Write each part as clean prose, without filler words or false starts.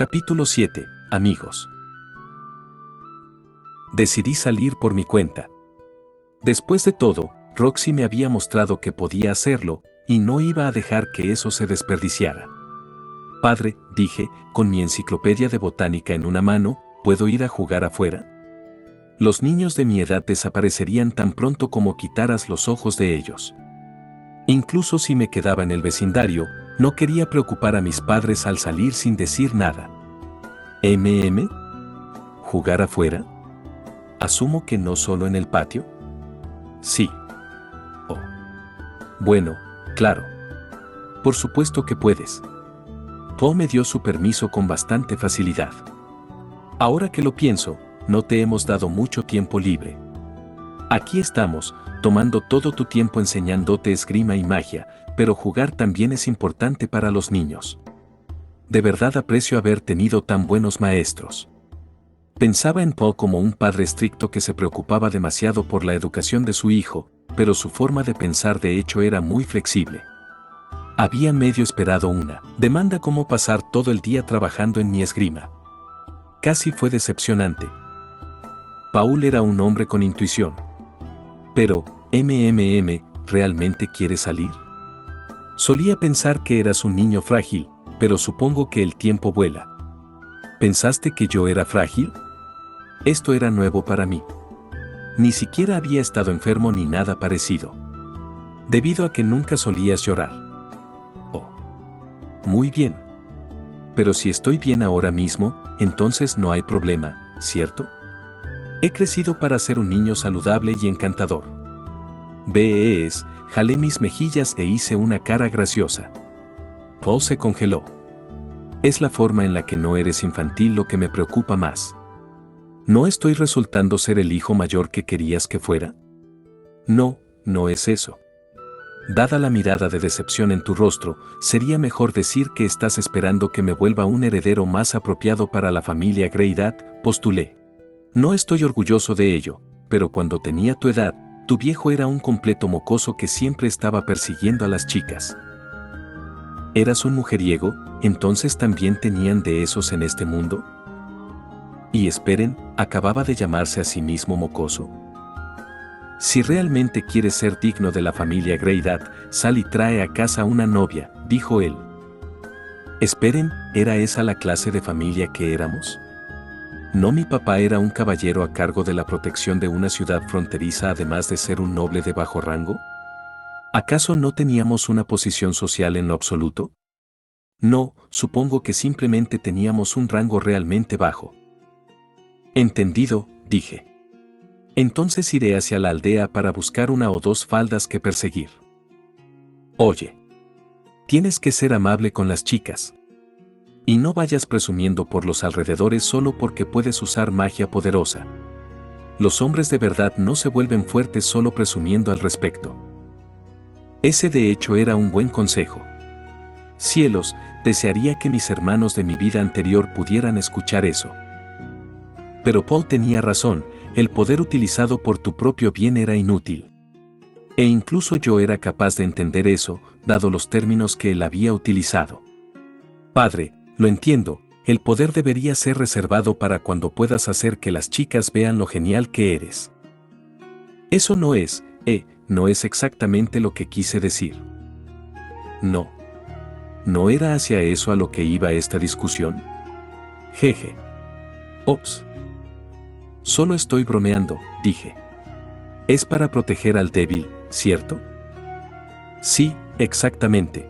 Capítulo 7. Amigos. Decidí salir por mi cuenta. Después de todo, Roxy me había mostrado que podía hacerlo, y no iba a dejar que eso se desperdiciara. Padre, dije, con mi enciclopedia de botánica en una mano, ¿puedo ir a jugar afuera? Los niños de mi edad desaparecerían tan pronto como quitaras los ojos de ellos. Incluso si me quedaba en el vecindario, no quería preocupar a mis padres al salir sin decir nada. ¿Jugar afuera? Asumo que no solo en el patio. Sí. Oh. Bueno, claro. Por supuesto que puedes. Paul me dio su permiso con bastante facilidad. Ahora que lo pienso, no te hemos dado mucho tiempo libre. Aquí estamos, tomando todo tu tiempo enseñándote esgrima y magia, pero jugar también es importante para los niños. De verdad aprecio haber tenido tan buenos maestros. Pensaba en Paul como un padre estricto que se preocupaba demasiado por la educación de su hijo, pero su forma de pensar de hecho era muy flexible. Había medio esperado una demanda como pasar todo el día trabajando en mi esgrima. Casi fue decepcionante. Paul era un hombre con intuición. Pero, ¿realmente quiere salir? Solía pensar que eras un niño frágil, pero supongo que el tiempo vuela. ¿Pensaste que yo era frágil? Esto era nuevo para mí. Ni siquiera había estado enfermo ni nada parecido. Debido a que nunca solías llorar. Oh. Muy bien. Pero si estoy bien ahora mismo, entonces no hay problema, ¿cierto? He crecido para ser un niño saludable y encantador. Jalé mis mejillas e hice una cara graciosa. Paul se congeló. Es la forma en la que no eres infantil lo que me preocupa más. ¿No estoy resultando ser el hijo mayor que querías que fuera? No, no es eso. Dada la mirada de decepción en tu rostro, sería mejor decir que estás esperando que me vuelva un heredero más apropiado para la familia Greydat, postulé. No estoy orgulloso de ello, pero cuando tenía tu edad, tu viejo era un completo mocoso que siempre estaba persiguiendo a las chicas. ¿Eras un mujeriego? ¿Entonces también tenían de esos en este mundo? Y esperen, ¿acababa de llamarse a sí mismo mocoso? Si realmente quieres ser digno de la familia Greydat, sal y trae a casa una novia, dijo él. Esperen, ¿era esa la clase de familia que éramos? ¿No mi papá era un caballero a cargo de la protección de una ciudad fronteriza además de ser un noble de bajo rango? ¿Acaso no teníamos una posición social en lo absoluto? No, supongo que simplemente teníamos un rango realmente bajo. Entendido, dije. Entonces iré hacia la aldea para buscar una o dos faldas que perseguir. Oye. Tienes que ser amable con las chicas. Y no vayas presumiendo por los alrededores solo porque puedes usar magia poderosa. Los hombres de verdad no se vuelven fuertes solo presumiendo al respecto. Ese de hecho era un buen consejo. Cielos, desearía que mis hermanos de mi vida anterior pudieran escuchar eso. Pero Paul tenía razón, el poder utilizado por tu propio bien era inútil. E incluso yo era capaz de entender eso, dado los términos que él había utilizado. Padre, lo entiendo, el poder debería ser reservado para cuando puedas hacer que las chicas vean lo genial que eres. Eso no es exactamente lo que quise decir. No. ¿No era hacia eso a lo que iba esta discusión? Jeje. Ops. Solo estoy bromeando, dije. Es para proteger al débil, ¿cierto? Sí, exactamente.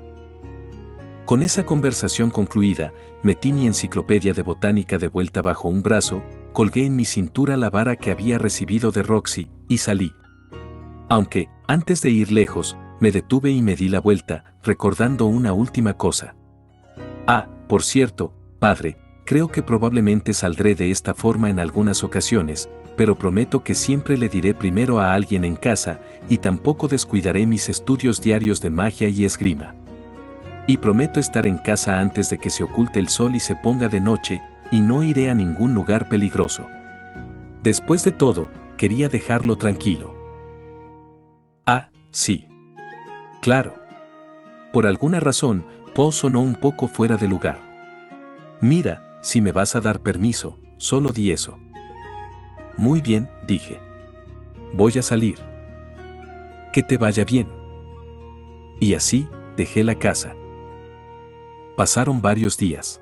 Con esa conversación concluida, metí mi enciclopedia de botánica de vuelta bajo un brazo, colgué en mi cintura la vara que había recibido de Roxy, y salí. Aunque, antes de ir lejos, me detuve y me di la vuelta, recordando una última cosa. Ah, por cierto, padre, creo que probablemente saldré de esta forma en algunas ocasiones, pero prometo que siempre le diré primero a alguien en casa, y tampoco descuidaré mis estudios diarios de magia y esgrima. Y prometo estar en casa antes de que se oculte el sol y se ponga de noche, y no iré a ningún lugar peligroso. Después de todo, quería dejarlo tranquilo. Ah, sí. Claro. Por alguna razón, Paul sonó un poco fuera de lugar. Mira, si me vas a dar permiso, solo di eso. Muy bien, dije. Voy a salir. Que te vaya bien. Y así, dejé la casa. Pasaron varios días.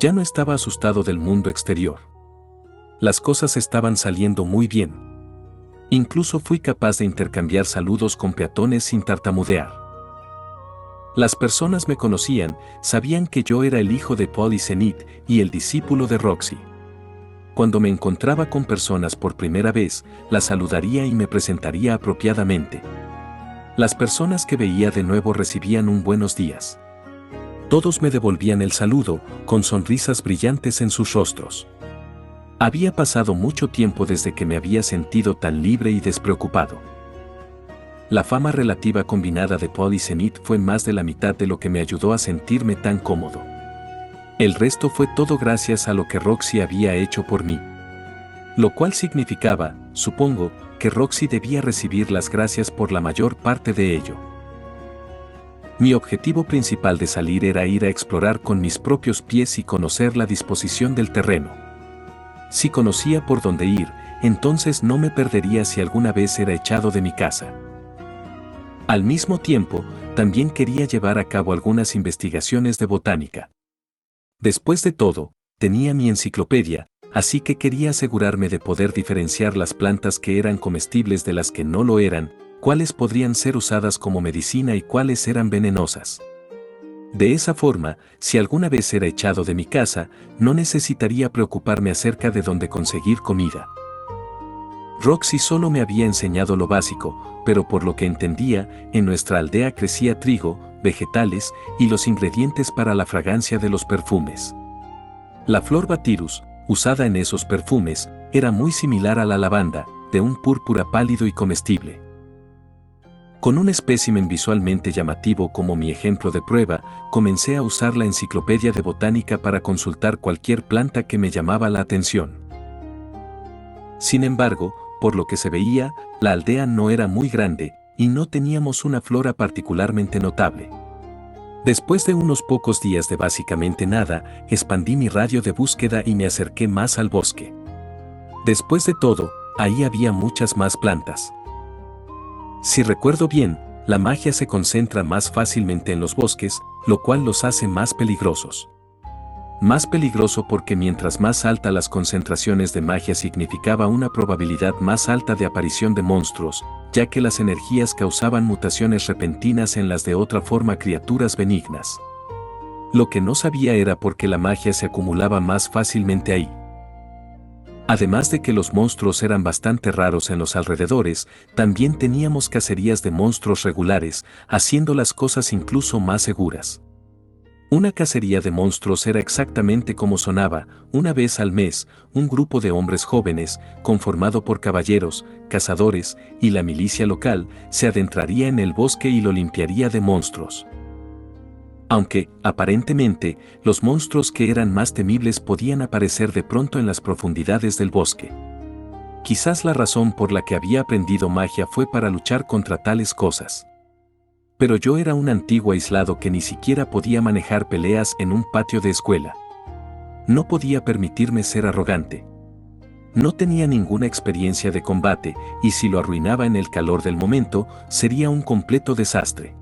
Ya no estaba asustado del mundo exterior. Las cosas estaban saliendo muy bien. Incluso fui capaz de intercambiar saludos con peatones sin tartamudear. Las personas me conocían, sabían que yo era el hijo de Paul y Zenith y el discípulo de Roxy. Cuando me encontraba con personas por primera vez, las saludaría y me presentaría apropiadamente. Las personas que veía de nuevo recibían un buenos días. Todos me devolvían el saludo, con sonrisas brillantes en sus rostros. Había pasado mucho tiempo desde que me había sentido tan libre y despreocupado. La fama relativa combinada de Paul y Zenith fue más de la mitad de lo que me ayudó a sentirme tan cómodo. El resto fue todo gracias a lo que Roxy había hecho por mí. Lo cual significaba, supongo, que Roxy debía recibir las gracias por la mayor parte de ello. Mi objetivo principal de salir era ir a explorar con mis propios pies y conocer la disposición del terreno. Si conocía por dónde ir, entonces no me perdería si alguna vez era echado de mi casa. Al mismo tiempo, también quería llevar a cabo algunas investigaciones de botánica. Después de todo, tenía mi enciclopedia, así que quería asegurarme de poder diferenciar las plantas que eran comestibles de las que no lo eran, cuáles podrían ser usadas como medicina y cuáles eran venenosas. De esa forma, si alguna vez era echado de mi casa, no necesitaría preocuparme acerca de dónde conseguir comida. Roxy solo me había enseñado lo básico, pero por lo que entendía, en nuestra aldea crecía trigo, vegetales y los ingredientes para la fragancia de los perfumes. La flor Bathyrus, usada en esos perfumes, era muy similar a la lavanda, de un púrpura pálido y comestible. Con un espécimen visualmente llamativo como mi ejemplo de prueba, comencé a usar la enciclopedia de botánica para consultar cualquier planta que me llamaba la atención. Sin embargo, por lo que se veía, la aldea no era muy grande, y no teníamos una flora particularmente notable. Después de unos pocos días de básicamente nada, expandí mi radio de búsqueda y me acerqué más al bosque. Después de todo, ahí había muchas más plantas. Si recuerdo bien, la magia se concentra más fácilmente en los bosques, lo cual los hace más peligrosos. Más peligroso porque mientras más alta las concentraciones de magia significaba una probabilidad más alta de aparición de monstruos, ya que las energías causaban mutaciones repentinas en las de otra forma criaturas benignas. Lo que no sabía era por qué la magia se acumulaba más fácilmente ahí. Además de que los monstruos eran bastante raros en los alrededores, también teníamos cacerías de monstruos regulares, haciendo las cosas incluso más seguras. Una cacería de monstruos era exactamente como sonaba: una vez al mes, un grupo de hombres jóvenes, conformado por caballeros, cazadores y la milicia local, se adentraría en el bosque y lo limpiaría de monstruos. Aunque, aparentemente, los monstruos que eran más temibles podían aparecer de pronto en las profundidades del bosque. Quizás la razón por la que había aprendido magia fue para luchar contra tales cosas. Pero yo era un antiguo aislado que ni siquiera podía manejar peleas en un patio de escuela. No podía permitirme ser arrogante. No tenía ninguna experiencia de combate, y si lo arruinaba en el calor del momento, sería un completo desastre.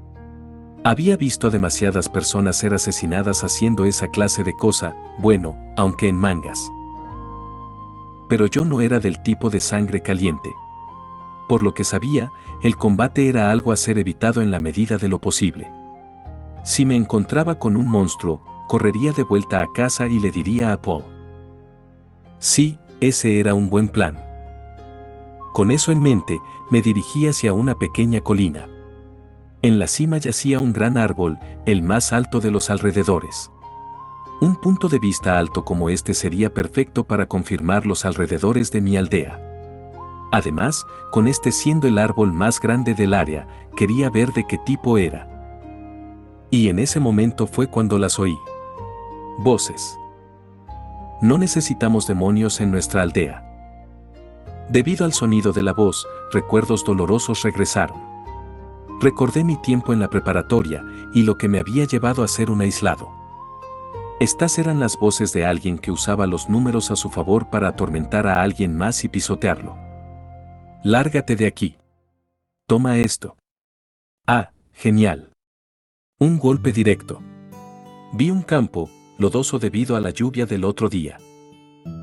Había visto a demasiadas personas ser asesinadas haciendo esa clase de cosa, bueno, aunque en mangas. Pero yo no era del tipo de sangre caliente. Por lo que sabía, el combate era algo a ser evitado en la medida de lo posible. Si me encontraba con un monstruo, correría de vuelta a casa y le diría a Paul. Sí, ese era un buen plan. Con eso en mente, me dirigí hacia una pequeña colina. En la cima yacía un gran árbol, el más alto de los alrededores. Un punto de vista alto como este sería perfecto para confirmar los alrededores de mi aldea. Además, con este siendo el árbol más grande del área, quería ver de qué tipo era. Y en ese momento fue cuando las oí. Voces. No necesitamos demonios en nuestra aldea. Debido al sonido de la voz, recuerdos dolorosos regresaron. Recordé mi tiempo en la preparatoria y lo que me había llevado a ser un aislado. Estas eran las voces de alguien que usaba los números a su favor para atormentar a alguien más y pisotearlo. Lárgate de aquí. Toma esto. Ah, genial. Un golpe directo. Vi un campo, lodoso debido a la lluvia del otro día.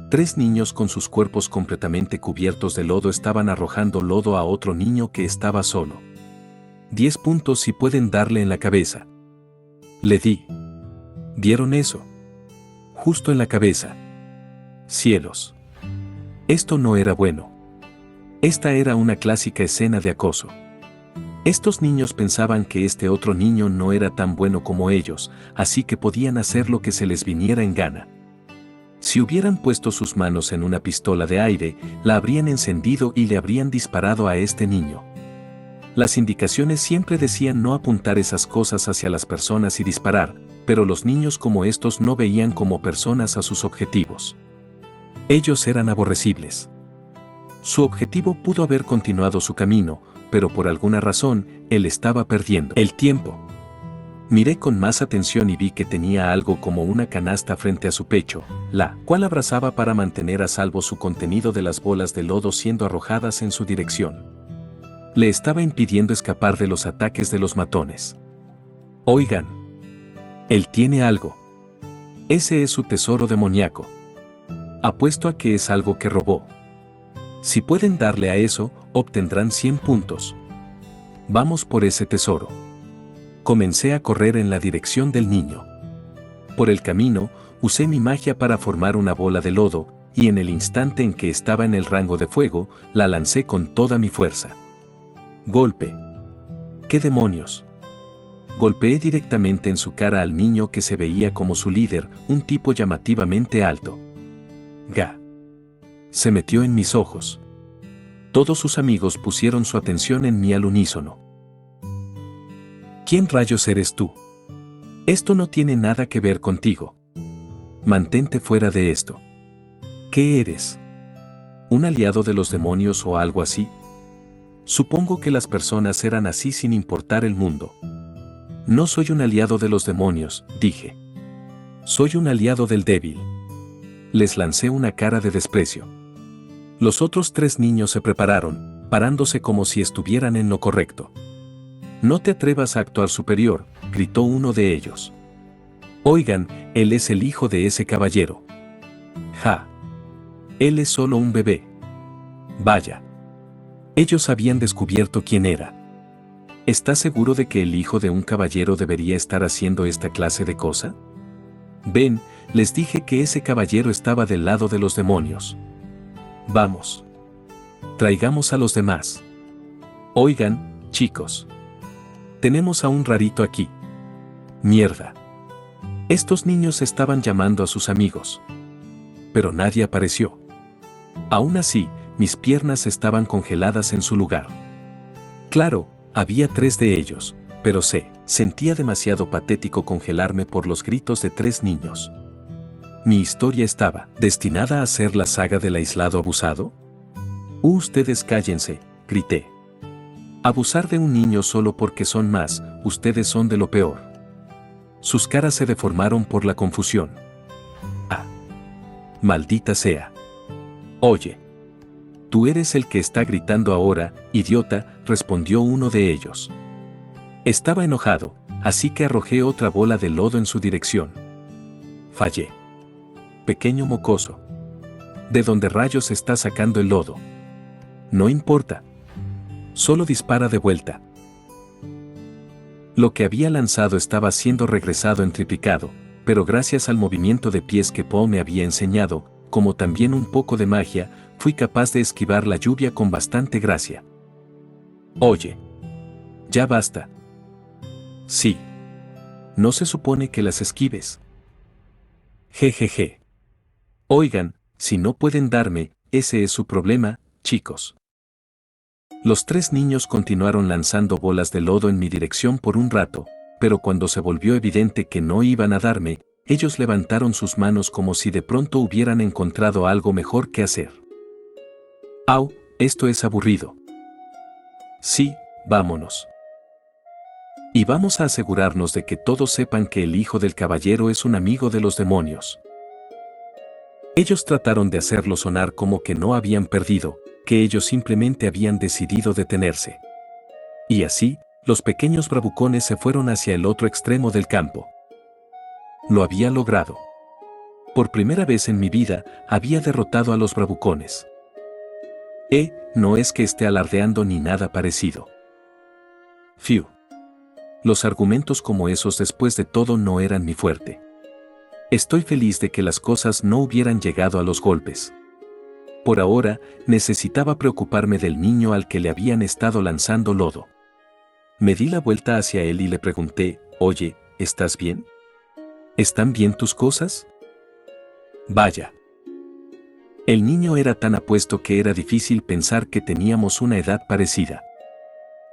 3 niños con sus cuerpos completamente cubiertos de lodo estaban arrojando lodo a otro niño que estaba solo. 10 puntos si pueden darle en la cabeza. Le di. ¿Dieron eso? Justo en la cabeza. Cielos. Esto no era bueno. Esta era una clásica escena de acoso. Estos niños pensaban que este otro niño no era tan bueno como ellos, así que podían hacer lo que se les viniera en gana. Si hubieran puesto sus manos en una pistola de aire, la habrían encendido y le habrían disparado a este niño. Las indicaciones siempre decían no apuntar esas cosas hacia las personas y disparar, pero los niños como estos no veían como personas a sus objetivos. Ellos eran aborrecibles. Su objetivo pudo haber continuado su camino, pero por alguna razón, él estaba perdiendo el tiempo. Miré con más atención y vi que tenía algo como una canasta frente a su pecho, la cual abrazaba para mantener a salvo su contenido de las bolas de lodo siendo arrojadas en su dirección. Le estaba impidiendo escapar de los ataques de los matones. Oigan. Él tiene algo. Ese es su tesoro demoníaco. Apuesto a que es algo que robó. Si pueden darle a eso, obtendrán 100 puntos. Vamos por ese tesoro. Comencé a correr en la dirección del niño. Por el camino, usé mi magia para formar una bola de lodo, y en el instante en que estaba en el rango de fuego, la lancé con toda mi fuerza. Golpe. ¿Qué demonios? Golpeé directamente en su cara al niño que se veía como su líder, un tipo llamativamente alto. Ga. Se metió en mis ojos. Todos sus amigos pusieron su atención en mí al unísono. ¿Quién rayos eres tú? Esto no tiene nada que ver contigo. Mantente fuera de esto. ¿Qué eres? ¿Un aliado de los demonios o algo así? Supongo que las personas eran así sin importar el mundo. No soy un aliado de los demonios, dije. Soy un aliado del débil. Les lancé una cara de desprecio. Los otros 3 niños se prepararon, parándose como si estuvieran en lo correcto. No te atrevas a actuar superior, gritó uno de ellos. Oigan, él es el hijo de ese caballero. Ja. Él es solo un bebé. Vaya. Ellos habían descubierto quién era. ¿Estás seguro de que el hijo de un caballero debería estar haciendo esta clase de cosa? Ven, les dije que ese caballero estaba del lado de los demonios. Vamos. Traigamos a los demás. Oigan, chicos. Tenemos a un rarito aquí. Mierda. Estos niños estaban llamando a sus amigos. Pero nadie apareció. Aún así, mis piernas estaban congeladas en su lugar. Claro, había 3 de ellos, pero sentía demasiado patético congelarme por los gritos de 3 niños. ¿Mi historia estaba destinada a ser la saga del aislado abusado? Ustedes cállense, grité. Abusar de un niño solo porque son más, ustedes son de lo peor. Sus caras se deformaron por la confusión. Ah. Maldita sea. Oye. Tú eres el que está gritando ahora, idiota, respondió uno de ellos. Estaba enojado, así que arrojé otra bola de lodo en su dirección. Fallé. Pequeño mocoso. ¿De dónde rayos está sacando el lodo? No importa. Solo dispara de vuelta. Lo que había lanzado estaba siendo regresado en triplicado, pero gracias al movimiento de pies que Paul me había enseñado, como también un poco de magia, fui capaz de esquivar la lluvia con bastante gracia. Oye. Ya basta. Sí. ¿No se supone que las esquives? Jejeje. Oigan, si no pueden darme, ese es su problema, chicos. Los 3 niños continuaron lanzando bolas de lodo en mi dirección por un rato, pero cuando se volvió evidente que no iban a darme, ellos levantaron sus manos como si de pronto hubieran encontrado algo mejor que hacer. Au, esto es aburrido. Sí, vámonos. Y vamos a asegurarnos de que todos sepan que el hijo del caballero es un amigo de los demonios. Ellos trataron de hacerlo sonar como que no habían perdido, que ellos simplemente habían decidido detenerse. Y así, los pequeños bravucones se fueron hacia el otro extremo del campo. Lo había logrado. Por primera vez en mi vida, había derrotado a los bravucones. No es que esté alardeando ni nada parecido. Fiu. Los argumentos como esos después de todo no eran mi fuerte. Estoy feliz de que las cosas no hubieran llegado a los golpes. Por ahora, necesitaba preocuparme del niño al que le habían estado lanzando lodo. Me di la vuelta hacia él y le pregunté, oye, ¿estás bien? ¿Están bien tus cosas? Vaya. El niño era tan apuesto que era difícil pensar que teníamos una edad parecida.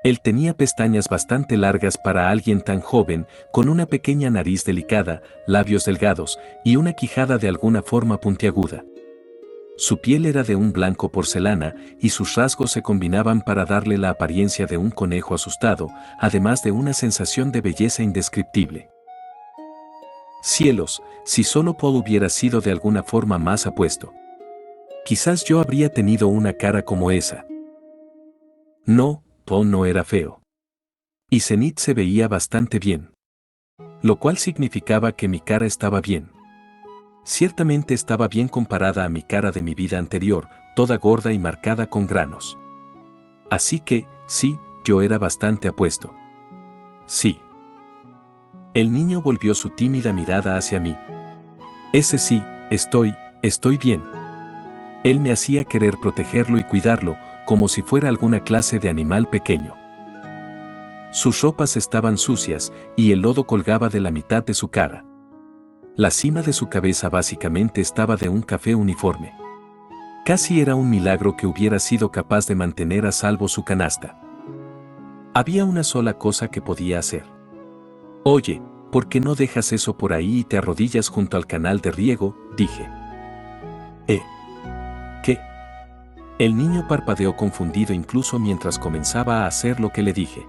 Él tenía pestañas bastante largas para alguien tan joven, con una pequeña nariz delicada, labios delgados y una quijada de alguna forma puntiaguda. Su piel era de un blanco porcelana y sus rasgos se combinaban para darle la apariencia de un conejo asustado, además de una sensación de belleza indescriptible. Cielos, si solo Paul hubiera sido de alguna forma más apuesto. Quizás yo habría tenido una cara como esa. No, Paul no era feo. Y Zenith se veía bastante bien. Lo cual significaba que mi cara estaba bien. Ciertamente estaba bien comparada a mi cara de mi vida anterior, toda gorda y marcada con granos. Así que, sí, yo era bastante apuesto. Sí. El niño volvió su tímida mirada hacia mí. Ese sí, estoy bien. Él me hacía querer protegerlo y cuidarlo, como si fuera alguna clase de animal pequeño. Sus ropas estaban sucias y el lodo colgaba de la mitad de su cara. La cima de su cabeza básicamente estaba de un café uniforme. Casi era un milagro que hubiera sido capaz de mantener a salvo su canasta. Había una sola cosa que podía hacer. Oye, ¿por qué no dejas eso por ahí y te arrodillas junto al canal de riego?, dije. ¿Qué? El niño parpadeó confundido incluso mientras comenzaba a hacer lo que le dije.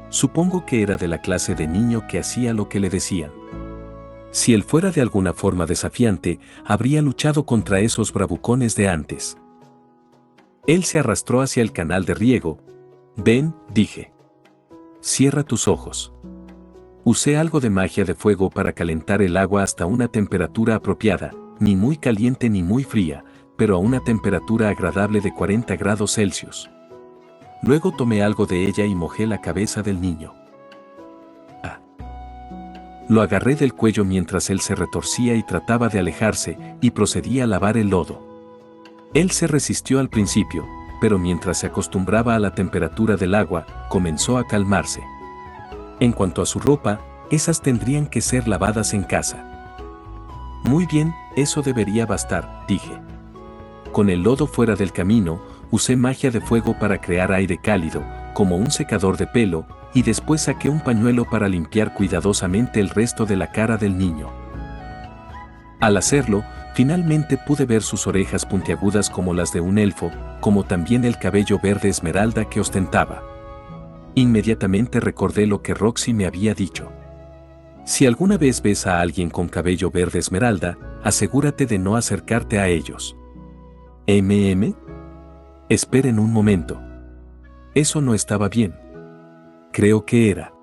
Supongo que era de la clase de niño que hacía lo que le decían. Si él fuera de alguna forma desafiante, habría luchado contra esos bravucones de antes. Él se arrastró hacia el canal de riego. Ven, dije. Cierra tus ojos. Usé algo de magia de fuego para calentar el agua hasta una temperatura apropiada, ni muy caliente ni muy fría, pero a una temperatura agradable de 40 grados Celsius. Luego tomé algo de ella y mojé la cabeza del niño. Lo agarré del cuello mientras él se retorcía y trataba de alejarse, y procedí a lavar el lodo. Él se resistió al principio, pero mientras se acostumbraba a la temperatura del agua, comenzó a calmarse. En cuanto a su ropa, esas tendrían que ser lavadas en casa. Muy bien, eso debería bastar, dije. Con el lodo fuera del camino, usé magia de fuego para crear aire cálido, como un secador de pelo, y después saqué un pañuelo para limpiar cuidadosamente el resto de la cara del niño. Al hacerlo, finalmente pude ver sus orejas puntiagudas como las de un elfo, como también el cabello verde esmeralda que ostentaba. Inmediatamente recordé lo que Roxy me había dicho. Si alguna vez ves a alguien con cabello verde esmeralda, asegúrate de no acercarte a ellos. Esperen un momento. Eso no estaba bien. Creo que era.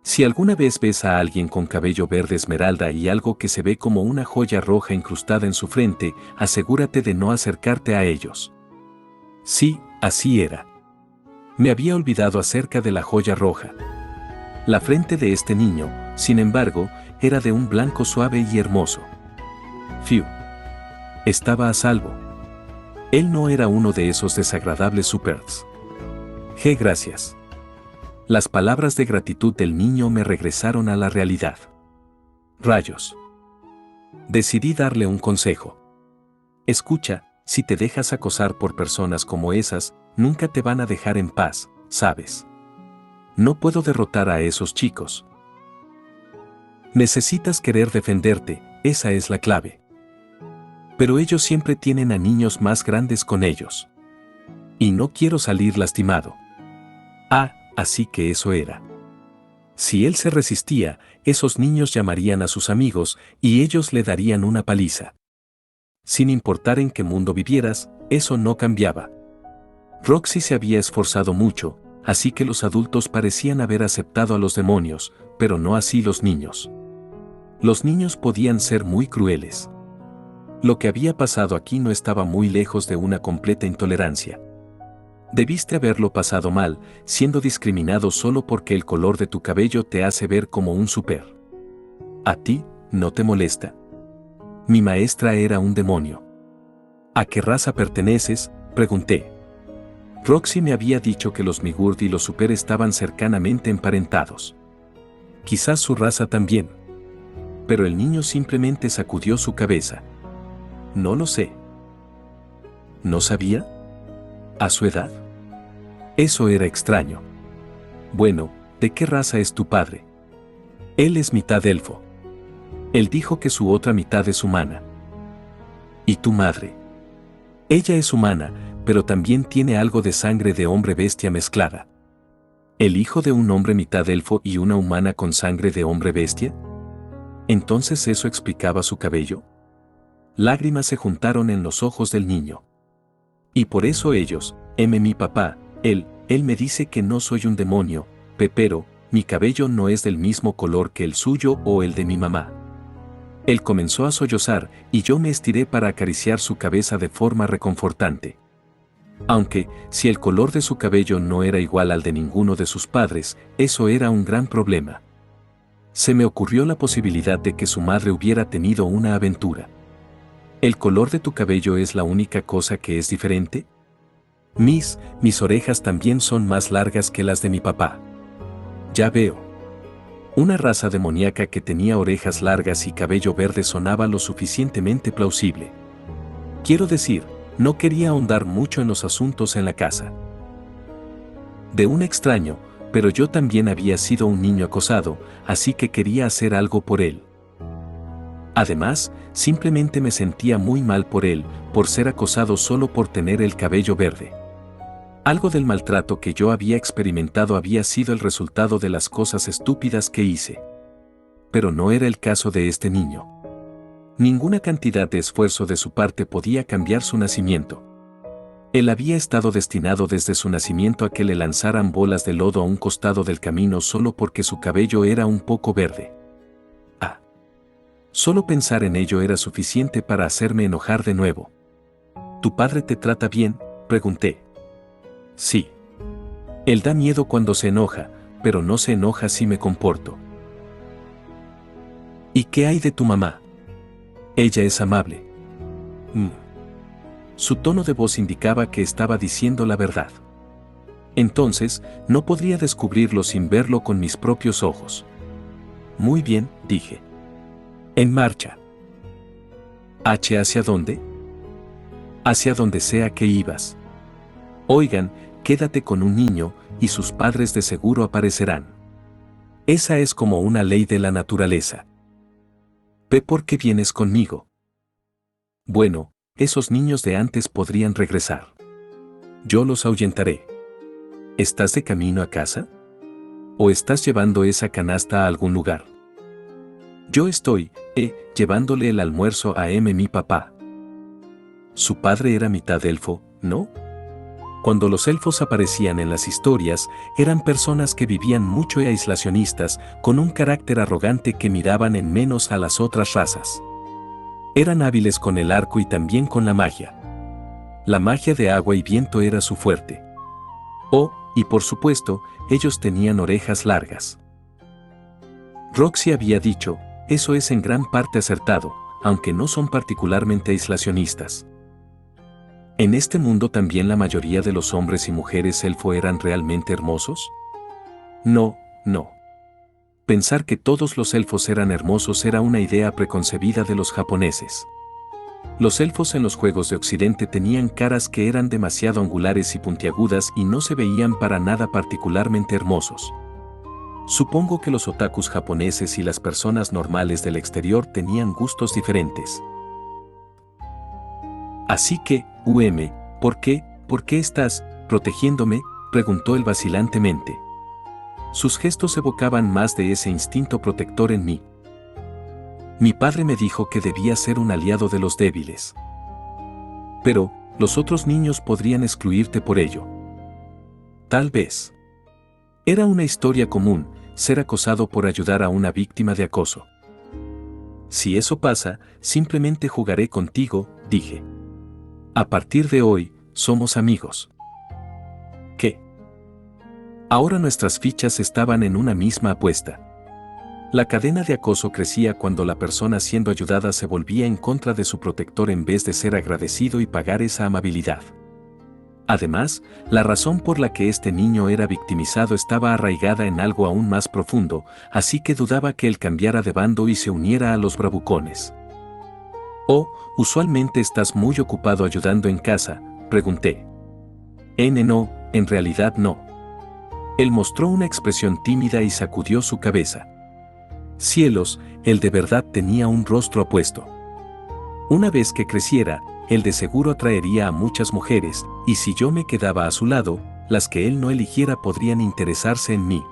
Si alguna vez ves a alguien con cabello verde esmeralda y algo que se ve como una joya roja incrustada en su frente, asegúrate de no acercarte a ellos. Sí, así era. Me había olvidado acerca de la joya roja. La frente de este niño, sin embargo, era de un blanco suave y hermoso. Fiu. Estaba a salvo. Él no era uno de esos desagradables supers. Gracias. Las palabras de gratitud del niño me regresaron a la realidad. Rayos. Decidí darle un consejo. Escucha, si te dejas acosar por personas como esas, nunca te van a dejar en paz, ¿sabes? No puedo derrotar a esos chicos. Necesitas querer defenderte, esa es la clave. Pero ellos siempre tienen a niños más grandes con ellos. Y no quiero salir lastimado. Así que eso era. Si él se resistía, esos niños llamarían a sus amigos y ellos le darían una paliza. Sin importar en qué mundo vivieras, eso no cambiaba. Roxy se había esforzado mucho, así que los adultos parecían haber aceptado a los demonios, pero no así los niños. Los niños podían ser muy crueles. Lo que había pasado aquí no estaba muy lejos de una completa intolerancia. Debiste haberlo pasado mal, siendo discriminado solo porque el color de tu cabello te hace ver como un super. ¿A ti no te molesta? Mi maestra era un demonio. ¿A qué raza perteneces?, pregunté. Roxy me había dicho que los Migurd y los Super estaban cercanamente emparentados. Quizás su raza también. Pero el niño simplemente sacudió su cabeza. No lo sé. ¿No sabía? ¿A su edad? Eso era extraño. Bueno, ¿de qué raza es tu padre? Él es mitad elfo. Él dijo que su otra mitad es humana. ¿Y tu madre? Ella es humana, pero también tiene algo de sangre de hombre bestia mezclada. ¿El hijo de un hombre mitad elfo y una humana con sangre de hombre bestia? ¿Entonces eso explicaba su cabello? Lágrimas se juntaron en los ojos del niño. Y por eso ellos, mi papá, él me dice que no soy un demonio, pero mi cabello no es del mismo color que el suyo o el de mi mamá. Él comenzó a sollozar y yo me estiré para acariciar su cabeza de forma reconfortante. Aunque, si el color de su cabello no era igual al de ninguno de sus padres, eso era un gran problema. Se me ocurrió la posibilidad de que su madre hubiera tenido una aventura. ¿El color de tu cabello es la única cosa que es diferente? Mis orejas también son más largas que las de mi papá. Ya veo. Una raza demoníaca que tenía orejas largas y cabello verde sonaba lo suficientemente plausible. Quiero decir, no quería ahondar mucho en los asuntos en la casa de un extraño, pero yo también había sido un niño acosado, así que quería hacer algo por él. Además, simplemente me sentía muy mal por él, por ser acosado solo por tener el cabello verde. Algo del maltrato que yo había experimentado había sido el resultado de las cosas estúpidas que hice. Pero no era el caso de este niño. Ninguna cantidad de esfuerzo de su parte podía cambiar su nacimiento. Él había estado destinado desde su nacimiento a que le lanzaran bolas de lodo a un costado del camino solo porque su cabello era un poco verde. Solo pensar en ello era suficiente para hacerme enojar de nuevo. ¿Tu padre te trata bien?, pregunté. Sí. Él da miedo cuando se enoja, pero no se enoja si me comporto. ¿Y qué hay de tu mamá? Ella es amable. Su tono de voz indicaba que estaba diciendo la verdad. Entonces, no podría descubrirlo sin verlo con mis propios ojos. Muy bien, dije. En marcha. ¿Hacia dónde? Hacia donde sea que ibas. Oigan, quédate con un niño, y sus padres de seguro aparecerán. Esa es como una ley de la naturaleza. Ve por qué vienes conmigo. Bueno, esos niños de antes podrían regresar. Yo los ahuyentaré. ¿Estás de camino a casa? ¿O estás llevando esa canasta a algún lugar? Yo estoy, llevándole el almuerzo a mi papá. Su padre era mitad elfo, ¿no? Cuando los elfos aparecían en las historias, eran personas que vivían mucho y aislacionistas, con un carácter arrogante que miraban en menos a las otras razas. Eran hábiles con el arco y también con la magia. La magia de agua y viento era su fuerte. Y por supuesto, ellos tenían orejas largas. Roxy había dicho, eso es en gran parte acertado, aunque no son particularmente aislacionistas. ¿En este mundo también la mayoría de los hombres y mujeres elfo eran realmente hermosos? No. Pensar que todos los elfos eran hermosos era una idea preconcebida de los japoneses. Los elfos en los juegos de Occidente tenían caras que eran demasiado angulares y puntiagudas y no se veían para nada particularmente hermosos. Supongo que los otakus japoneses y las personas normales del exterior tenían gustos diferentes. Así que, ¿por qué estás protegiéndome?, preguntó él vacilantemente. Sus gestos evocaban más de ese instinto protector en mí. Mi padre me dijo que debía ser un aliado de los débiles. Pero, los otros niños podrían excluirte por ello. Tal vez. Era una historia común, ser acosado por ayudar a una víctima de acoso. Si eso pasa, simplemente jugaré contigo, dije. A partir de hoy, somos amigos. ¿Qué? Ahora nuestras fichas estaban en una misma apuesta. La cadena de acoso crecía cuando la persona siendo ayudada se volvía en contra de su protector en vez de ser agradecido y pagar esa amabilidad. Además, la razón por la que este niño era victimizado estaba arraigada en algo aún más profundo, así que dudaba que él cambiara de bando y se uniera a los bravucones. «Oh, usualmente estás muy ocupado ayudando en casa», pregunté. No, en realidad no. Él mostró una expresión tímida y sacudió su cabeza. Cielos, él de verdad tenía un rostro apuesto. Una vez que creciera, él de seguro atraería a muchas mujeres, y si yo me quedaba a su lado, las que él no eligiera podrían interesarse en mí.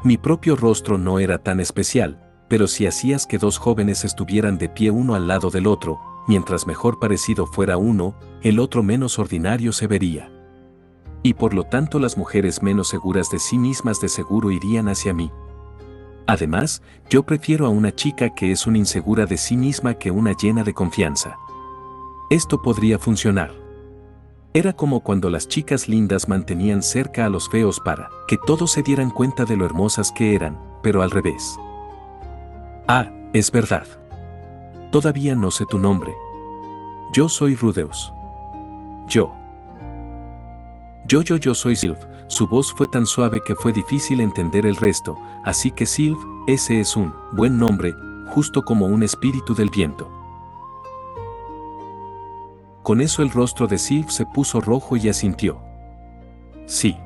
Mi propio rostro no era tan especial, pero si hacías que dos jóvenes estuvieran de pie uno al lado del otro, mientras mejor parecido fuera uno, el otro menos ordinario se vería. Y por lo tanto las mujeres menos seguras de sí mismas de seguro irían hacia mí. Además, yo prefiero a una chica que es una insegura de sí misma que una llena de confianza. Esto podría funcionar. Era como cuando las chicas lindas mantenían cerca a los feos para que todos se dieran cuenta de lo hermosas que eran, pero al revés. Ah, es verdad. Todavía no sé tu nombre. Yo soy Rudeus. Yo soy Sylph. Su voz fue tan suave que fue difícil entender el resto, así que Sylph, ese es un buen nombre, justo como un espíritu del viento. Con eso el rostro de Sylph se puso rojo y asintió. Sí.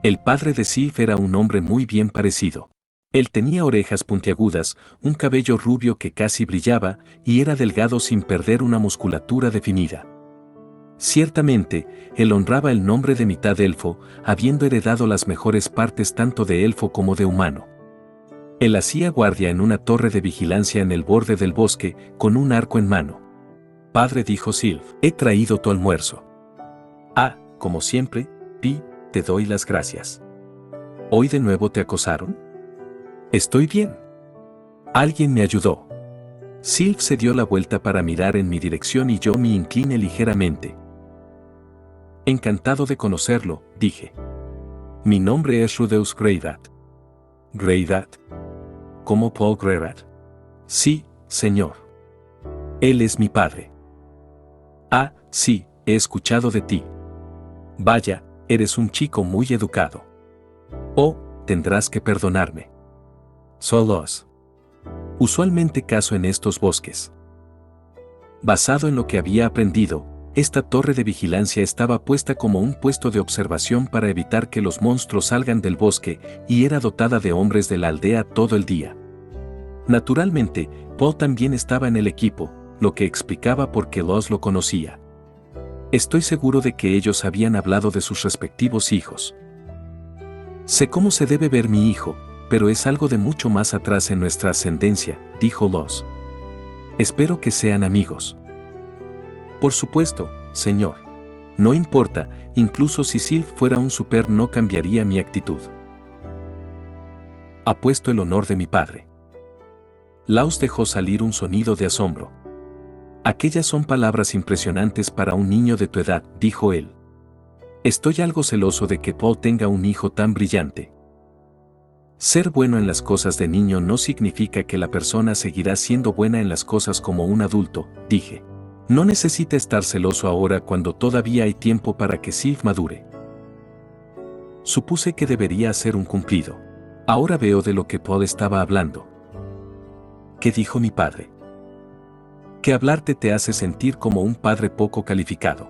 El padre de Sylph era un hombre muy bien parecido. Él tenía orejas puntiagudas, un cabello rubio que casi brillaba, y era delgado sin perder una musculatura definida. Ciertamente, él honraba el nombre de mitad elfo, habiendo heredado las mejores partes tanto de elfo como de humano. Él hacía guardia en una torre de vigilancia en el borde del bosque, con un arco en mano. Padre, dijo Sylph, he traído tu almuerzo. Ah, como siempre, Pi, te doy las gracias. ¿Hoy de nuevo te acosaron? Estoy bien. Alguien me ayudó. Sylph se dio la vuelta para mirar en mi dirección y yo me incliné ligeramente. Encantado de conocerlo, dije. Mi nombre es Rudeus Greyrat. ¿Greyrat? ¿Como Paul Greyrat? Sí, señor. Él es mi padre. Ah, sí, he escuchado de ti. Vaya, eres un chico muy educado. Oh, tendrás que perdonarme. Solos. Usualmente cazo en estos bosques. Basado en lo que había aprendido, esta torre de vigilancia estaba puesta como un puesto de observación para evitar que los monstruos salgan del bosque y era dotada de hombres de la aldea todo el día. Naturalmente, Paul también estaba en el equipo, lo que explicaba por qué Los lo conocía. Estoy seguro de que ellos habían hablado de sus respectivos hijos. Sé cómo se debe ver mi hijo, pero es algo de mucho más atrás en nuestra ascendencia, dijo Los. Espero que sean amigos. Por supuesto, señor. No importa, incluso si Sylph fuera un super no cambiaría mi actitud. Apuesto el honor de mi padre. Laos dejó salir un sonido de asombro. Aquellas son palabras impresionantes para un niño de tu edad, dijo él. Estoy algo celoso de que Paul tenga un hijo tan brillante. Ser bueno en las cosas de niño no significa que la persona seguirá siendo buena en las cosas como un adulto, dije. No necesita estar celoso ahora cuando todavía hay tiempo para que Sylph madure. Supuse que debería hacer un cumplido. Ahora veo de lo que Paul estaba hablando. ¿Qué dijo mi padre? Que hablarte te hace sentir como un padre poco calificado.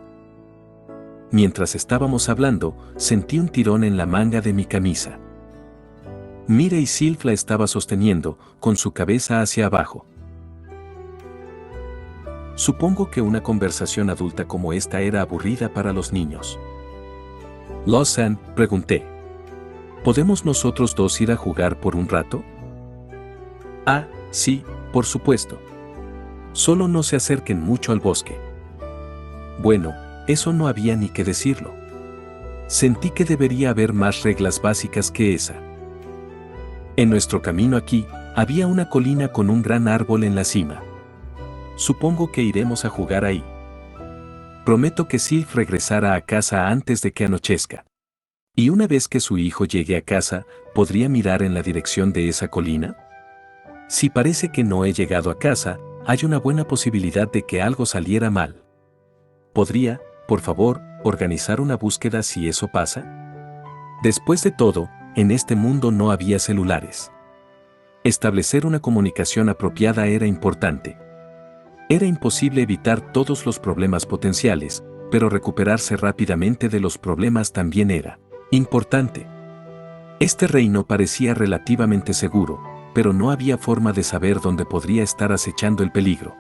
Mientras estábamos hablando, sentí un tirón en la manga de mi camisa. Mire y Sylph la estaba sosteniendo, con su cabeza hacia abajo. Supongo que una conversación adulta como esta era aburrida para los niños. Lawson, pregunté. ¿Podemos nosotros dos ir a jugar por un rato? Ah, sí, por supuesto. Solo no se acerquen mucho al bosque. Bueno, eso no había ni que decirlo. Sentí que debería haber más reglas básicas que esa. En nuestro camino aquí, había una colina con un gran árbol en la cima. Supongo que iremos a jugar ahí. Prometo que Sylph regresará a casa antes de que anochezca. Y una vez que su hijo llegue a casa, ¿podría mirar en la dirección de esa colina? Si parece que no he llegado a casa, hay una buena posibilidad de que algo saliera mal. ¿Podría, por favor, organizar una búsqueda si eso pasa? Después de todo, en este mundo no había celulares. Establecer una comunicación apropiada era importante. Era imposible evitar todos los problemas potenciales, pero recuperarse rápidamente de los problemas también era importante. Este reino parecía relativamente seguro, pero no había forma de saber dónde podría estar acechando el peligro.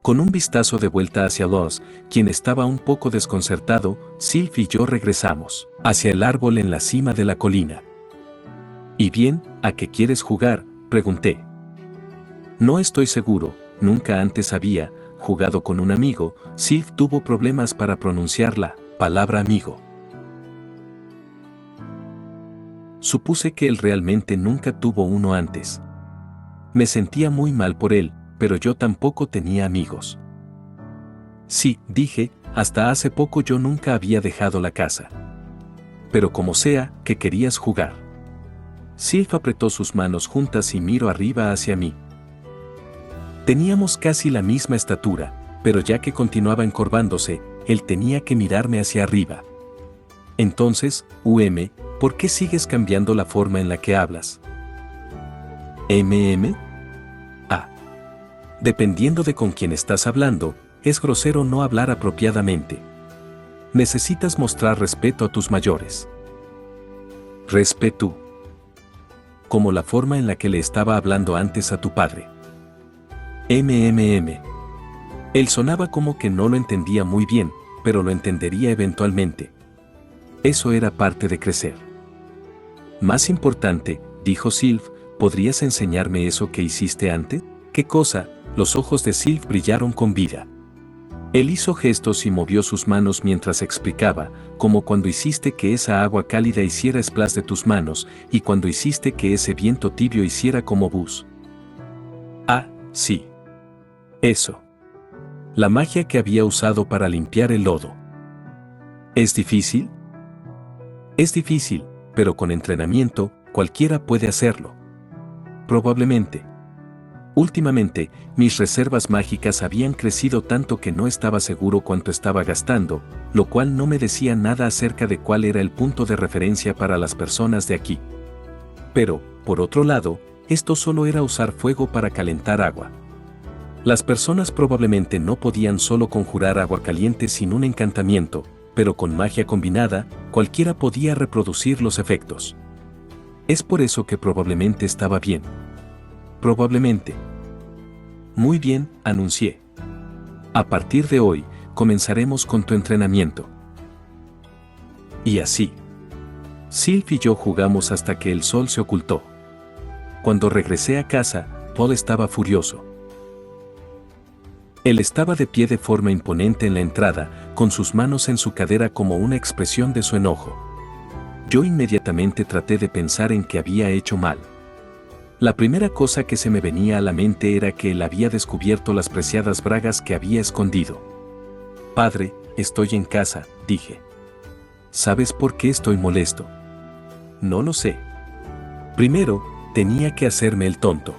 Con un vistazo de vuelta hacia Loz, quien estaba un poco desconcertado, Sylph y yo regresamos hacia el árbol en la cima de la colina. ¿Y bien, a qué quieres jugar?, pregunté. No estoy seguro, nunca antes había jugado con un amigo. Sylph tuvo problemas para pronunciar la palabra amigo. Supuse que él realmente nunca tuvo uno antes. Me sentía muy mal por él, pero yo tampoco tenía amigos. Sí, dije, hasta hace poco yo nunca había dejado la casa. Pero como sea, que querías jugar. Sylph apretó sus manos juntas y miró arriba hacia mí. Teníamos casi la misma estatura, pero ya que continuaba encorvándose, él tenía que mirarme hacia arriba. Entonces, ¿por qué sigues cambiando la forma en la que hablas? Ah. Dependiendo de con quién estás hablando, es grosero no hablar apropiadamente. Necesitas mostrar respeto a tus mayores. Respeto. Como la forma en la que le estaba hablando antes a tu padre. Él sonaba como que no lo entendía muy bien, pero lo entendería eventualmente. Eso era parte de crecer. Más importante, dijo Sylph, ¿podrías enseñarme eso que hiciste antes? ¿Qué cosa? Los ojos de Sylph brillaron con vida. Él hizo gestos y movió sus manos mientras explicaba, como cuando hiciste que esa agua cálida hiciera splash de tus manos, y cuando hiciste que ese viento tibio hiciera como bus. Ah, sí. Eso. La magia que había usado para limpiar el lodo. ¿Es difícil? Es difícil, pero con entrenamiento, cualquiera puede hacerlo. Probablemente. Últimamente, mis reservas mágicas habían crecido tanto que no estaba seguro cuánto estaba gastando, lo cual no me decía nada acerca de cuál era el punto de referencia para las personas de aquí. Pero, por otro lado, esto solo era usar fuego para calentar agua. Las personas probablemente no podían solo conjurar agua caliente sin un encantamiento, pero con magia combinada, cualquiera podía reproducir los efectos. Es por eso que probablemente estaba bien. Probablemente. Muy bien, anuncié. A partir de hoy, comenzaremos con tu entrenamiento. Y así. Sylph y yo jugamos hasta que el sol se ocultó. Cuando regresé a casa, Paul estaba furioso. Él estaba de pie de forma imponente en la entrada, con sus manos en su cadera como una expresión de su enojo. Yo inmediatamente traté de pensar en qué había hecho mal. La primera cosa que se me venía a la mente era que él había descubierto las preciadas bragas que había escondido. Padre, estoy en casa, dije. ¿Sabes por qué estoy molesto? No lo sé. Primero, tenía que hacerme el tonto.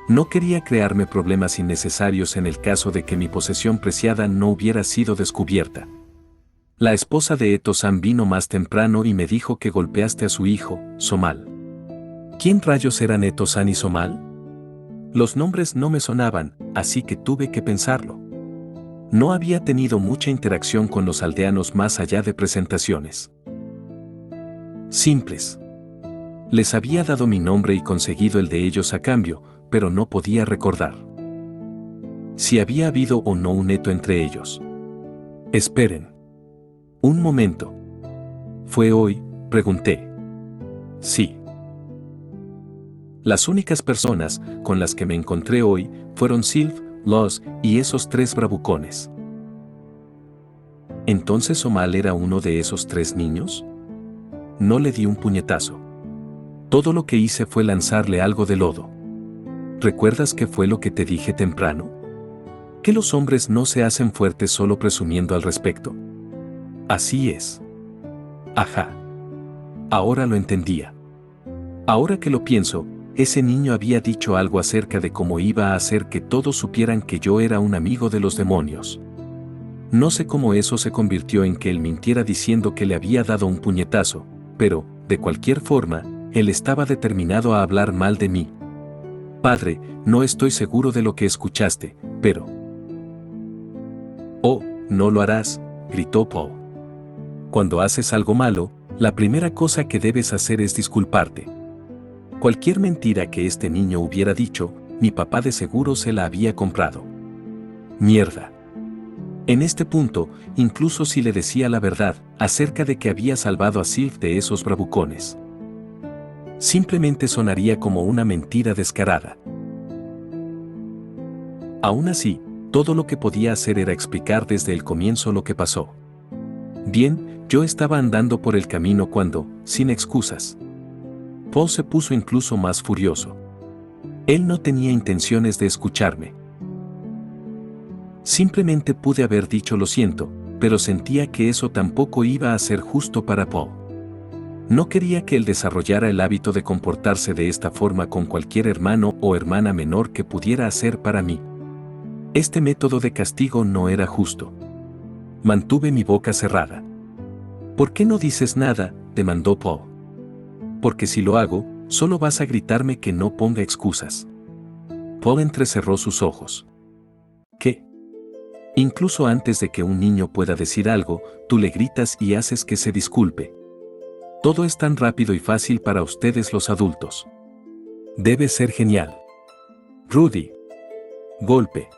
No quería crearme problemas innecesarios en el caso de que mi posesión preciada no hubiera sido descubierta. La esposa de Eto-san vino más temprano y me dijo que golpeaste a su hijo, Somal. ¿Quién rayos eran Eto-san y Somal? Los nombres no me sonaban, así que tuve que pensarlo. No había tenido mucha interacción con los aldeanos más allá de presentaciones simples. Les había dado mi nombre y conseguido el de ellos a cambio, pero no podía recordar si había habido o no un Eto entre ellos. Esperen. Un momento. Fue hoy, Pregunté. Sí. Las únicas personas con las que me encontré hoy fueron Sylph, Loz y esos 3 bravucones. ¿Entonces Omal era uno de esos 3 niños? No le di un puñetazo. Todo lo que hice fue lanzarle algo de lodo. ¿Recuerdas qué fue lo que te dije temprano? Que los hombres no se hacen fuertes solo presumiendo al respecto. Así es. Ajá. Ahora lo entendía. Ahora que lo pienso, ese niño había dicho algo acerca de cómo iba a hacer que todos supieran que yo era un amigo de los demonios. No sé cómo eso se convirtió en que él mintiera diciendo que le había dado un puñetazo, pero, de cualquier forma, él estaba determinado a hablar mal de mí. Padre, no estoy seguro de lo que escuchaste, pero... Oh, no lo harás, gritó Paul. Cuando haces algo malo, la primera cosa que debes hacer es disculparte. Cualquier mentira que este niño hubiera dicho, mi papá de seguro se la había comprado. Mierda. En este punto, incluso si le decía la verdad acerca de que había salvado a Sylph de esos bravucones, simplemente sonaría como una mentira descarada. Aún así, todo lo que podía hacer era explicar desde el comienzo lo que pasó. Bien, yo estaba andando por el camino cuando, sin excusas, Paul se puso incluso más furioso. Él no tenía intenciones de escucharme. Simplemente pude haber dicho lo siento, pero sentía que eso tampoco iba a ser justo para Paul. No quería que él desarrollara el hábito de comportarse de esta forma con cualquier hermano o hermana menor que pudiera hacer para mí. Este método de castigo no era justo. Mantuve mi boca cerrada. ¿Por qué no dices nada?, demandó Paul. Porque si lo hago, solo vas a gritarme que no ponga excusas. Paul entrecerró sus ojos. ¿Qué? Incluso antes de que un niño pueda decir algo, tú le gritas y haces que se disculpe. Todo es tan rápido y fácil para ustedes los adultos. Debe ser genial. Rudy. Golpe.